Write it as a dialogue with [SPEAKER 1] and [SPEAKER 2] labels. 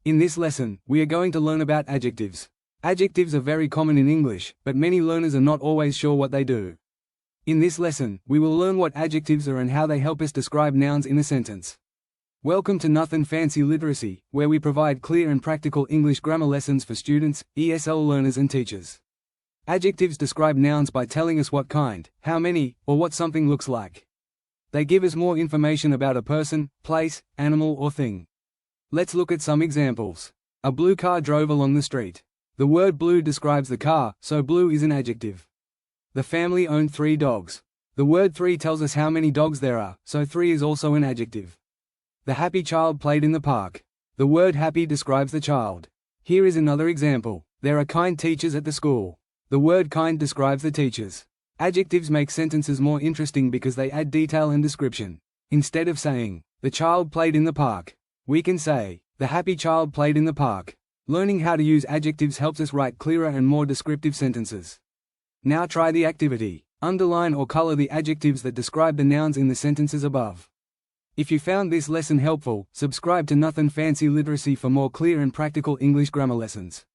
[SPEAKER 1] In this lesson, we are going to learn about adjectives. Adjectives are very common in English, but many learners are not always sure what they do. In this lesson, we will learn what adjectives are and how they help us describe nouns in a sentence. Welcome to Nothing Fancy Literacy, where we provide clear and practical English grammar lessons for students, ESL learners and teachers. Adjectives describe nouns by telling us what kind, how many, or what something looks like. They give us more information about a person, place, animal or thing. Let's look at some examples. A blue car drove along the street. The word blue describes the car, so blue is an adjective. The family owned 3 dogs. The word 3 tells us how many dogs there are, so 3 is also an adjective. The happy child played in the park. The word happy describes the child. Here is another example. There are kind teachers at the school. The word kind describes the teachers. Adjectives make sentences more interesting because they add detail and description. Instead of saying, the child played in the park, we can say, the happy child played in the park. Learning how to use adjectives helps us write clearer and more descriptive sentences. Now try the activity. Underline or color the adjectives that describe the nouns in the sentences above. If you found this lesson helpful, subscribe to Nothing Fancy Literacy for more clear and practical English grammar lessons.